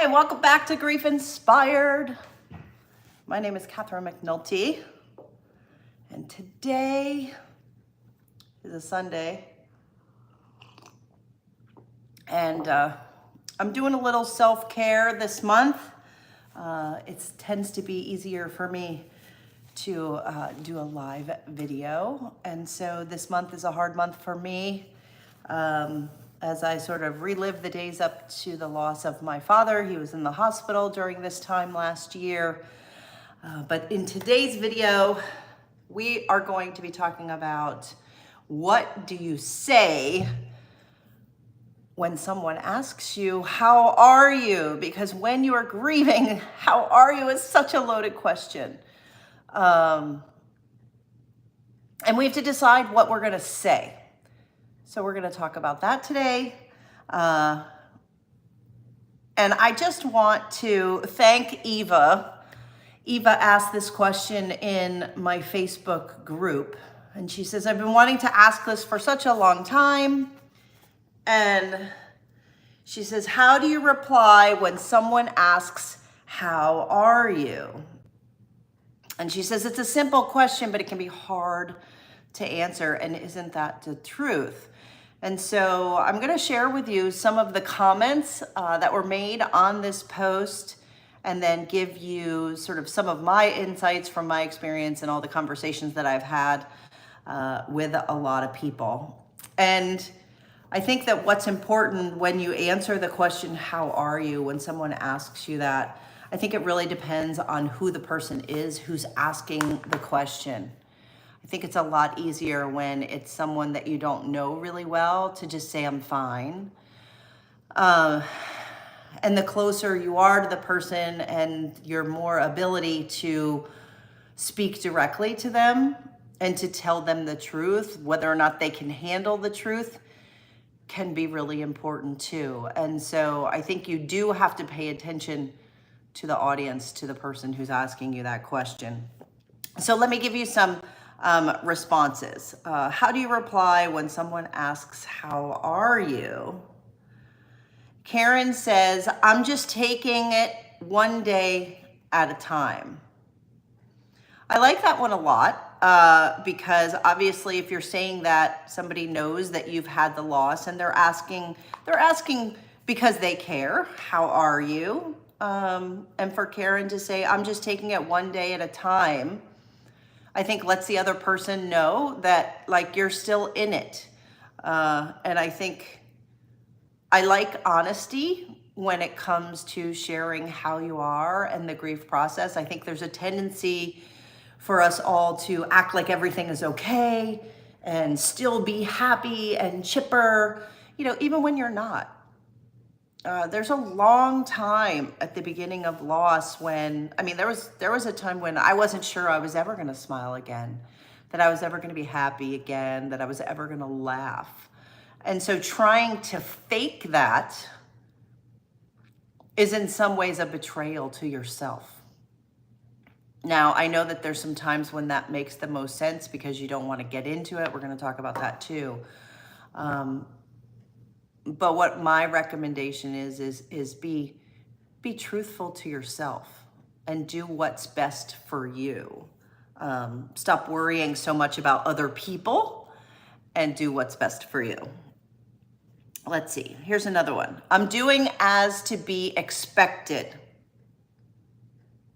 Hi, welcome back to Grief Inspired. My name is Catherine McNulty, and today is a Sunday, and I'm doing a little self-care this month. It tends to be easier for me to do a live video, and so this month is a hard month for me. As I sort of relive the days up to the loss of my father. He was in the hospital during this time last year. But in today's video, we are going to be talking about what do you say when someone asks you, how are you? Because when you are grieving, how are you is such a loaded question. And we have to decide what we're gonna say. So we're going to talk about that today. And I just want to thank Eva. Eva asked this question in my Facebook group. And she says, I've been wanting to ask this for such a long time. And she says, how do you reply when someone asks, how are you? And she says, it's a simple question, but it can be hard to answer. And isn't that the truth? And so I'm going to share with you some of the comments that were made on this post, and then give you sort of some of my insights from my experience and all the conversations that I've had with a lot of people. And I think that what's important when you answer the question, how are you, when someone asks you that, I think it really depends on who the person is who's asking the question. I think it's a lot easier when it's someone that you don't know really well to just say, I'm fine. And the closer you are to the person and your more ability to speak directly to them and to tell them the truth, whether or not they can handle the truth, can be really important too. And so I think you do have to pay attention to the audience, to the person who's asking you that question. So let me give you some responses. How do you reply when someone asks, how are you? Karen says, I'm just taking it one day at a time. I like that one a lot because obviously if you're saying that, somebody knows that you've had the loss and they're asking because they care, how are you? And for Karen to say, I'm just taking it one day at a time, I think lets the other person know that like you're still in it. And I think I like honesty when it comes to sharing how you are and the grief process. I think there's a tendency for us all to act like everything is okay and still be happy and chipper, even when you're not. There's a long time at the beginning of loss when, there was a time when I wasn't sure I was ever going to smile again, that I was ever going to be happy again, that I was ever going to laugh. And so trying to fake that is in some ways a betrayal to yourself. Now, I know that there's some times when that makes the most sense because you don't want to get into it. We're going to talk about that too. But what my recommendation is be truthful to yourself and do what's best for you. Stop worrying so much about other people and do what's best for you. Let's see. Here's another one. I'm doing as to be expected.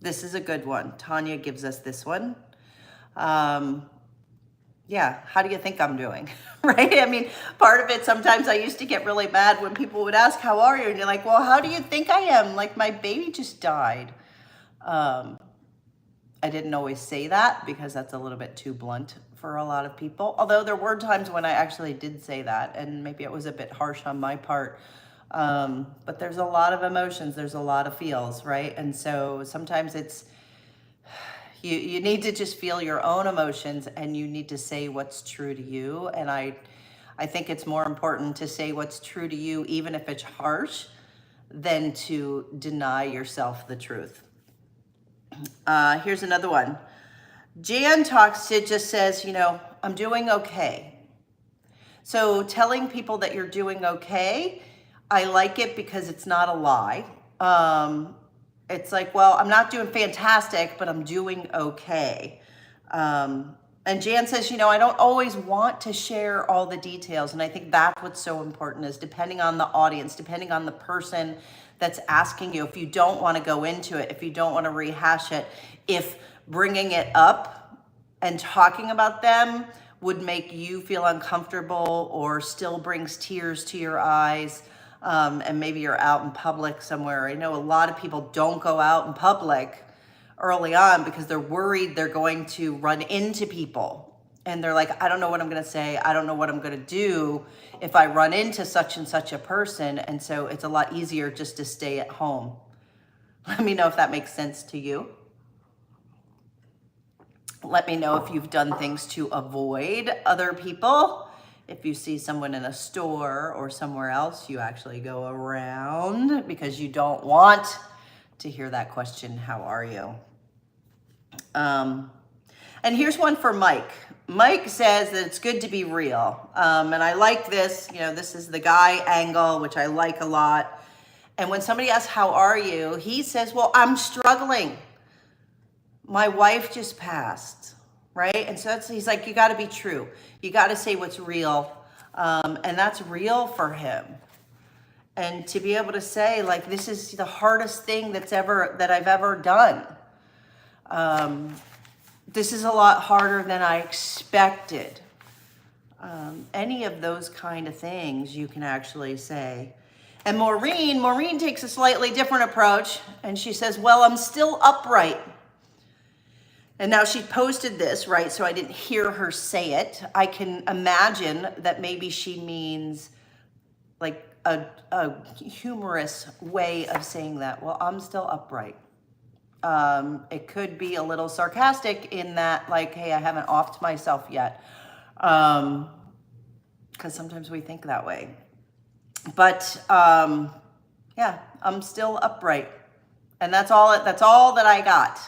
This is a good one. Tanya gives us this one. Yeah, how do you think I'm doing, right? Part of it, sometimes I used to get really mad when people would ask, how are you? And you're like, well, how do you think I am? Like my baby just died. I didn't always say that because that's a little bit too blunt for a lot of people. Although there were times when I actually did say that and maybe it was a bit harsh on my part. But there's a lot of emotions, there's a lot of feels, right? And so sometimes it's, you need to just feel your own emotions and you need to say what's true to you. And I think it's more important to say what's true to you, even if it's harsh, than to deny yourself the truth. Here's another one. Jan just says, I'm doing okay. So telling people that you're doing okay, I like it because it's not a lie. It's like, well, I'm not doing fantastic, but I'm doing okay. And Jan says, I don't always want to share all the details. And I think that's what's so important is depending on the audience, depending on the person that's asking you, if you don't want to go into it, if you don't want to rehash it, if bringing it up and talking about them would make you feel uncomfortable or still brings tears to your eyes, and maybe you're out in public somewhere. I know a lot of people don't go out in public early on because they're worried they're going to run into people. And they're like, I don't know what I'm going to say. I don't know what I'm going to do if I run into such and such a person. And so it's a lot easier just to stay at home. Let me know if that makes sense to you. Let me know if you've done things to avoid other people. If you see someone in a store or somewhere else, you actually go around because you don't want to hear that question, how are you? And here's one for Mike. Mike says that it's good to be real. And I like this, this is the guy angle, which I like a lot. And when somebody asks, how are you? He says, well, I'm struggling. My wife just passed, right? And so he's like, you got to be true. You got to say what's real. And that's real for him. And to be able to say, like, this is the hardest thing that I've ever done. This is a lot harder than I expected. Any of those kind of things you can actually say. And Maureen takes a slightly different approach. And she says, well, I'm still upright. And now she posted this, right? So I didn't hear her say it. I can imagine that maybe she means like a humorous way of saying that. Well, I'm still upright. It could be a little sarcastic in that, like, hey, I haven't offed myself yet. Because sometimes we think that way. But yeah, I'm still upright. And that's all that I got.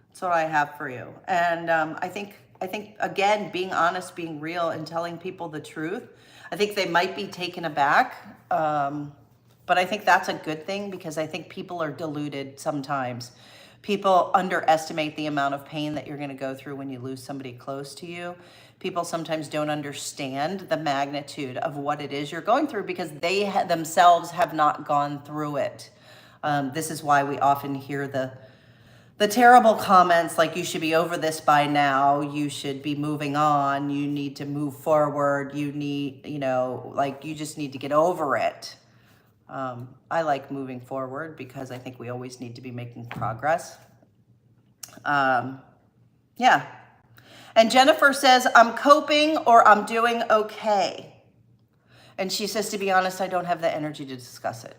That's what I have for you. And I think again, being honest, being real, and telling people the truth. I think they might be taken aback, but I think that's a good thing because I think people are deluded sometimes. People underestimate the amount of pain that you're going to go through when you lose somebody close to you. People sometimes don't understand the magnitude of what it is you're going through because they themselves have not gone through it. This is why we often hear the terrible comments like, you should be over this by now, you should be moving on, you need to move forward, you need, you just need to get over it. I like moving forward because I think we always need to be making progress. Yeah. And Jennifer says, I'm coping or I'm doing okay. And she says, to be honest, I don't have the energy to discuss it.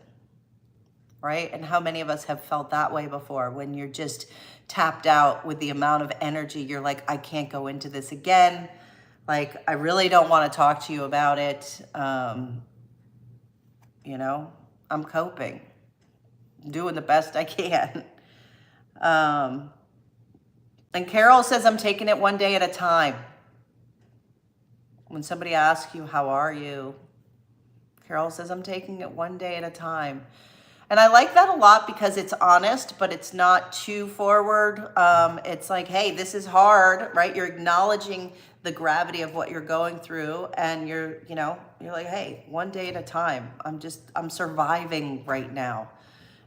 Right? And how many of us have felt that way before when you're just tapped out with the amount of energy? You're like, I can't go into this again. Like, I really don't want to talk to you about it. I'm coping. I'm doing the best I can. And Carol says, I'm taking it one day at a time. When somebody asks you, how are you? Carol says, I'm taking it one day at a time. And I like that a lot because it's honest, but it's not too forward. It's like, hey, this is hard, right? You're acknowledging the gravity of what you're going through. And you're like, hey, one day at a time. I'm surviving right now.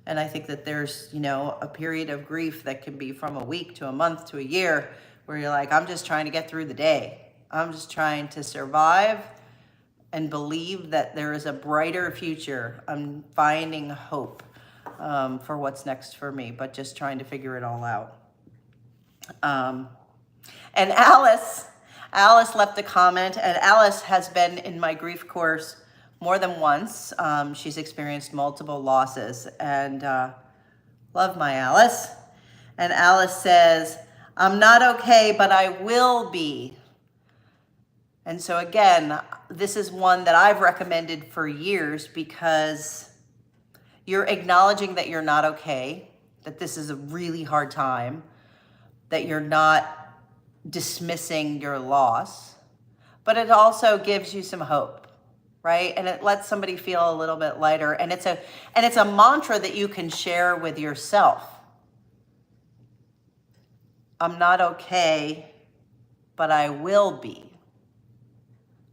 And I think that there's, a period of grief that can be from a week to a month to a year where you're like, I'm just trying to get through the day. I'm just trying to survive and believe that there is a brighter future. I'm finding hope for what's next for me, but just trying to figure it all out. And Alice left a comment, and Alice has been in my grief course more than once. She's experienced multiple losses, and love my Alice. And Alice says, I'm not okay, but I will be. And so again, this is one that I've recommended for years because you're acknowledging that you're not okay, that this is a really hard time, that you're not dismissing your loss, but it also gives you some hope. right? And it lets somebody feel a little bit lighter. And it's a mantra that you can share with yourself. I'm not okay, but I will be.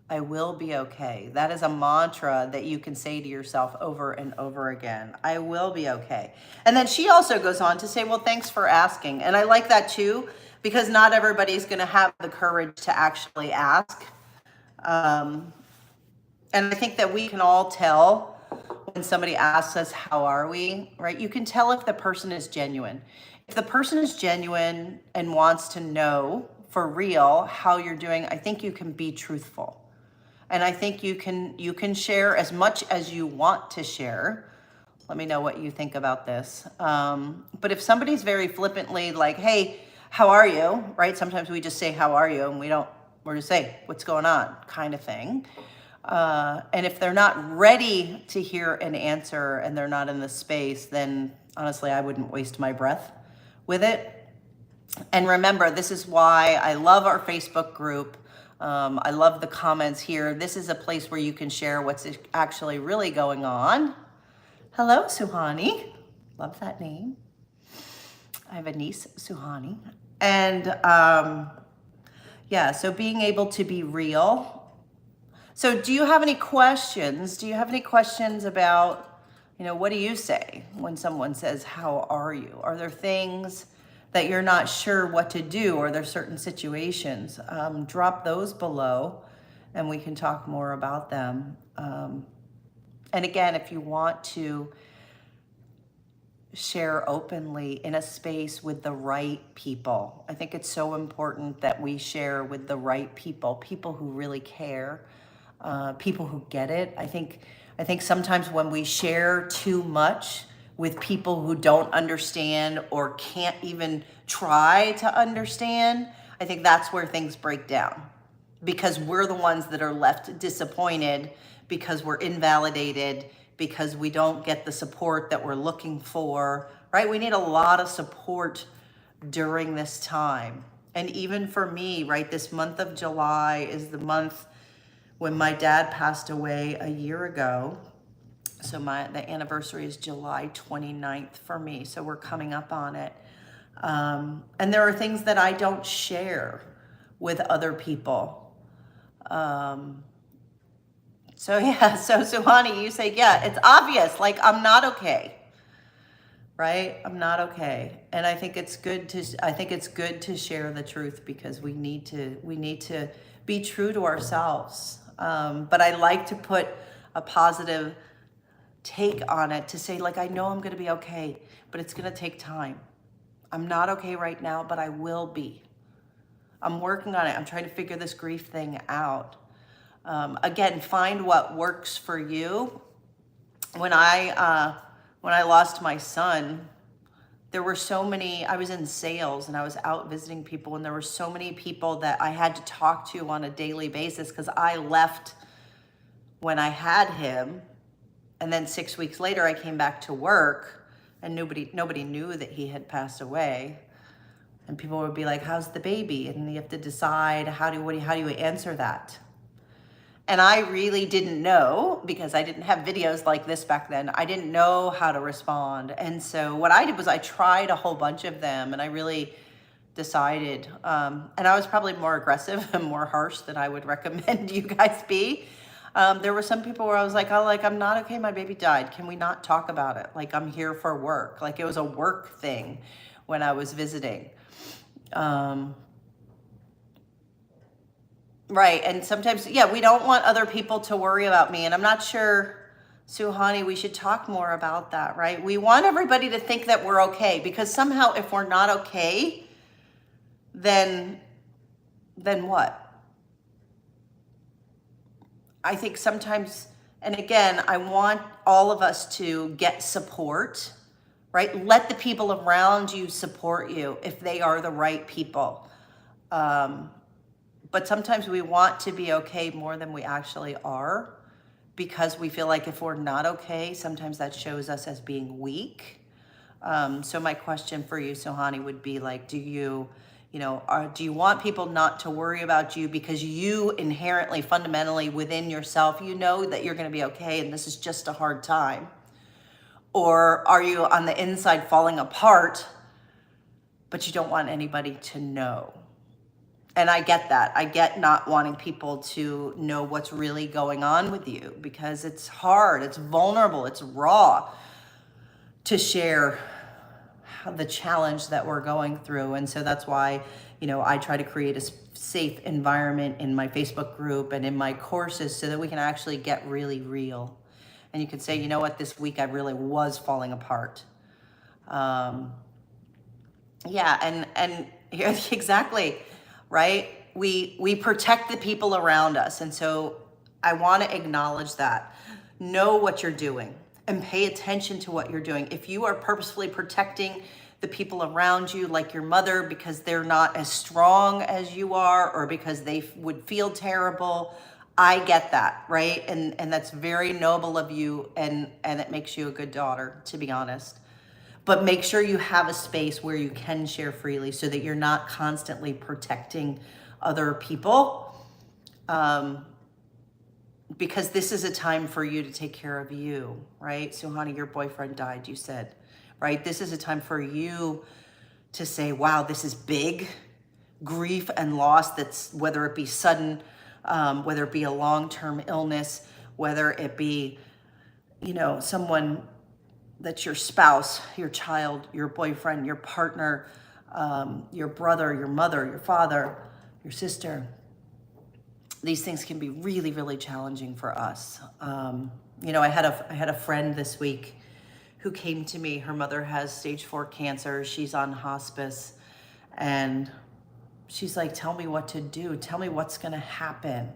I will be okay. That is a mantra that you can say to yourself over and over again. I will be okay. And then she also goes on to say, well, thanks for asking. And I like that too, because not everybody's going to have the courage to actually ask. And I think that we can all tell when somebody asks us, how are we, right? You can tell if the person is genuine. If the person is genuine and wants to know for real how you're doing, I think you can be truthful. And I think you can share as much as you want to share. Let me know what you think about this. But if somebody's very flippantly like, hey, how are you, right? Sometimes we just say, how are you? And we're just say, what's going on, kind of thing. And if they're not ready to hear an answer and they're not in the space, then honestly, I wouldn't waste my breath with it. And remember, this is why I love our Facebook group. I love the comments here. This is a place where you can share what's actually really going on. Hello, Suhani. Love that name. I have a niece, Suhani. And yeah, so being able to be real. So do you have any questions? Do you have any questions about, what do you say when someone says, how are you? Are there things that you're not sure what to do, or there's certain situations? Drop those below and we can talk more about them. And again, if you want to share openly in a space with the right people, I think it's so important that we share with the right people who really care, people who get it. I think sometimes when we share too much with people who don't understand or can't even try to understand, I think that's where things break down, because we're the ones that are left disappointed, because we're invalidated, because we don't get the support that we're looking for, right? We need a lot of support during this time. And even for me, right, this month of July is the month when my dad passed away a year ago. So the anniversary is July 29th for me. So we're coming up on it. And there are things that I don't share with other people. So Suhani, you say, yeah, it's obvious. Like, I'm not okay. Right? I'm not okay. And I think it's good to share the truth, because we need to be true to ourselves. But I like to put a positive take on it, to say, like, I know I'm going to be okay, but it's going to take time. I'm not okay right now, but I will be. I'm working on it. I'm trying to figure this grief thing out. Again, find what works for you. When I lost my son, there were so many, I was in sales and I was out visiting people, and there were so many people that I had to talk to on a daily basis, because I left when I had him. And then 6 weeks later, I came back to work, and nobody knew that he had passed away. And people would be like, how's the baby? And you have to decide, how do you answer that? And I really didn't know, because I didn't have videos like this back then. I didn't know how to respond. And so what I did was I tried a whole bunch of them, and I really decided, and I was probably more aggressive and more harsh than I would recommend you guys be. There were some people where I was like, I'm not okay, my baby died. Can we not talk about it? Like, I'm here for work. Like, it was a work thing when I was visiting. Right, and sometimes, yeah, we don't want other people to worry about me. And I'm not sure, Suhani, we should talk more about that, right? We want everybody to think that we're okay, because somehow if we're not okay, then what? I think sometimes, and again, I want all of us to get support, right? Let the people around you support you if they are the right people. But sometimes we want to be okay more than we actually are, because we feel like if we're not okay, sometimes that shows us as being weak. So my question for you, Suhani, would be like, do you You know, do you want people not to worry about you because you inherently, fundamentally within yourself, you know that you're going to be okay and this is just a hard time? Or are you on the inside falling apart, but you don't want anybody to know? And I get that. I get not wanting people to know what's really going on with you, because it's hard, it's vulnerable, it's raw to share the challenge that we're going through. And so that's why, you know, I try to create a safe environment in my Facebook group and in my courses so that we can actually get really real. And you could say, you know what, this week I really was falling apart. Yeah, and exactly, right? We protect the people around us. And so I want to acknowledge that. Know what you're doing and pay attention to what you're doing. If you are purposefully protecting the people around you, like your mother, because they're not as strong as you are, or because they would feel terrible, I get that, right? And that's very noble of you, and it makes you a good daughter, to be honest. But make sure you have a space where you can share freely so that you're not constantly protecting other people. Because this is a time for you to take care of you, right? Suhani, your boyfriend died, you said, right? This is a time for you to say, wow, this is big grief and loss, that's whether it be sudden, whether it be a long-term illness, whether it be, you know, someone that's your spouse, your child, your boyfriend, your partner, your brother, your mother, your father, your sister. These things can be really, really challenging for us. You know, I had a friend this week who came to me. Her mother has stage 4 cancer. She's on hospice, and she's like, tell me what to do. Tell me what's going to happen.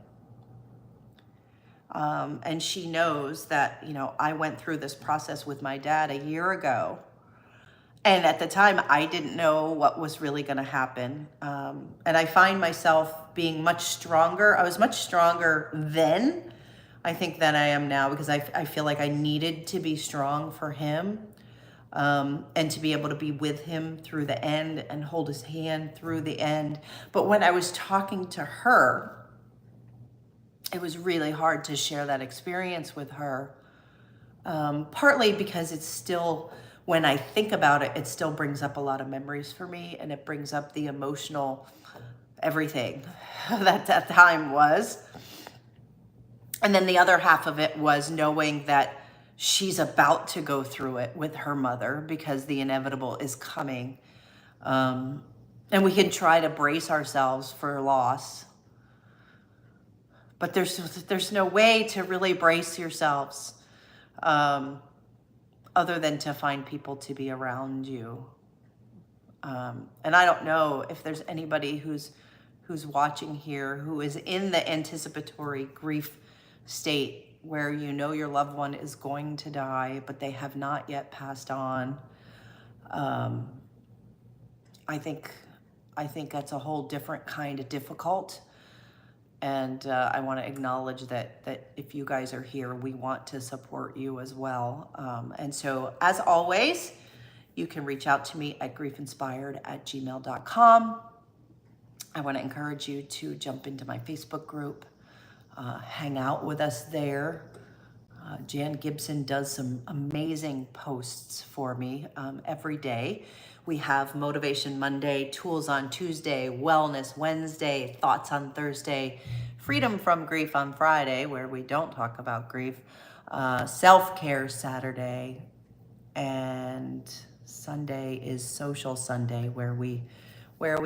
And she knows that, you know, I went through this process with my dad a year ago. And at the time, I didn't know what was really going to happen. And I find myself being much stronger. I was much stronger then, I think, than I am now, because I feel like I needed to be strong for him, and to be able to be with him through the end and hold his hand through the end. But when I was talking to her, it was really hard to share that experience with her, partly because it's still, when I think about it, it still brings up a lot of memories for me, and it brings up the emotional everything that time was. And then the other half of it was knowing that she's about to go through it with her mother, because the inevitable is coming. And we can try to brace ourselves for loss, but there's no way to really brace yourselves other than to find people to be around you. And I don't know if there's anybody who's watching here who is in the anticipatory grief state where you know your loved one is going to die, but they have not yet passed on. I think that's a whole different kind of difficult. And I want to acknowledge that if you guys are here, we want to support you as well. And so, as always, you can reach out to me at griefeinspired@gmail.com. I want to encourage you to jump into my Facebook group, hang out with us there. Jan Gibson does some amazing posts for me every day. We have Motivation Monday, Tools on Tuesday, Wellness Wednesday, Thoughts on Thursday, Freedom from Grief on Friday, where we don't talk about grief, Self-Care Saturday, and Sunday is Social Sunday, where we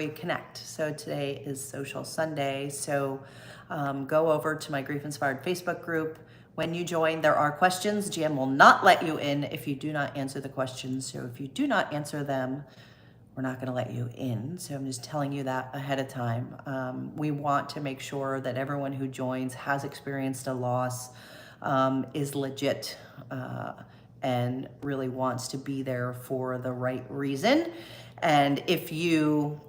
connect. So today is Social Sunday. So go over to my Grief Inspired Facebook group. When you join, there are questions. Jan will not let you in if you do not answer the questions. So if you do not answer them, we're not going to let you in. So I'm just telling you that ahead of time. We want to make sure that everyone who joins has experienced a loss, is legit, and really wants to be there for the right reason. And if you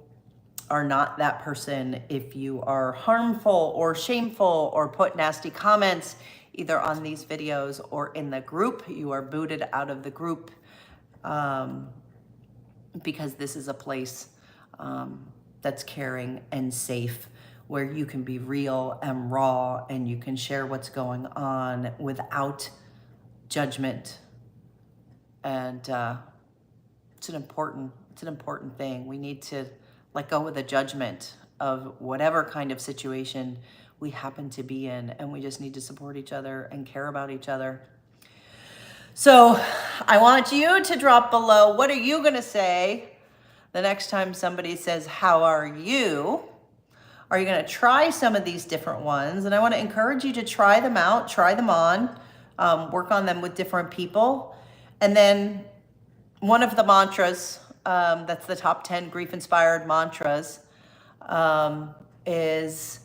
are not that person, if you are harmful or shameful or put nasty comments either on these videos or in the group, you are booted out of the group, because this is a place that's caring and safe, where you can be real and raw and you can share what's going on without judgment. And it's an important thing. We need to let go of the judgment of whatever kind of situation we happen to be in, and we just need to support each other and care about each other. So I want you to drop below, what are you going to say the next time somebody says, how are you? Are you going to try some of these different ones? And I want to encourage you to try them out, try them on, work on them with different people. And then one of the mantras, that's the top 10 grief-inspired mantras, is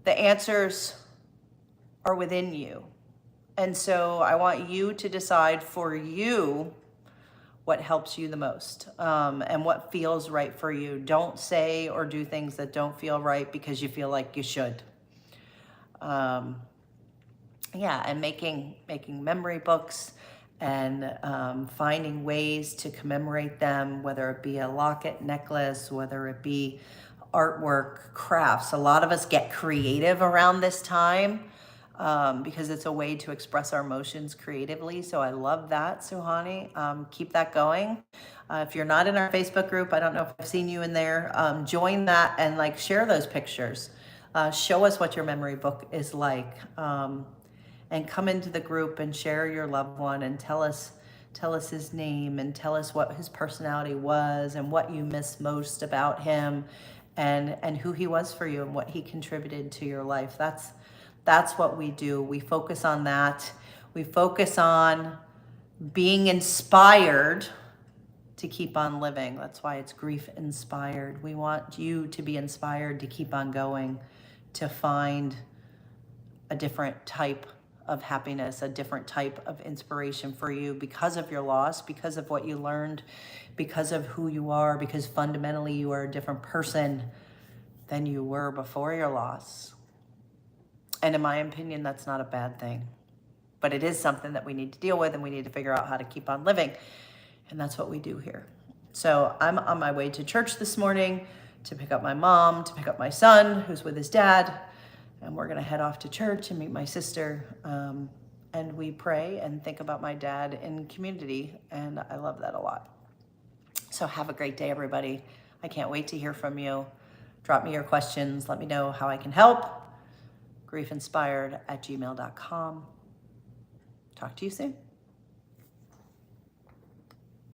the answers are within you. And so I want you to decide for you what helps you the most, and what feels right for you. Don't say or do things that don't feel right because you feel like you should. And making memory books and finding ways to commemorate them, whether it be a locket, necklace, whether it be artwork, crafts. A lot of us get creative around this time because it's a way to express our emotions creatively. So I love that, Suhani. Keep that going. If you're not in our Facebook group, I don't know if I've seen you in there, join that and share those pictures. Show us what your memory book is like. And come into the group and share your loved one and tell us his name and tell us what his personality was and what you miss most about him and who he was for you and what he contributed to your life. That's what we do. We focus on that. We focus on being inspired to keep on living. That's why it's grief inspired. We want you to be inspired to keep on going, to find a different type of happiness, a different type of inspiration for you because of your loss, because of what you learned, because of who you are, because fundamentally you are a different person than you were before your loss. And in my opinion, that's not a bad thing, but it is something that we need to deal with, and we need to figure out how to keep on living. And that's what we do here. So I'm on my way to church this morning to pick up my mom, to pick up my son who's with his dad. And we're going to head off to church and meet my sister. And we pray and think about my dad in community. And I love that a lot. So have a great day, everybody. I can't wait to hear from you. Drop me your questions. Let me know how I can help. griefinspired@gmail.com. Talk to you soon.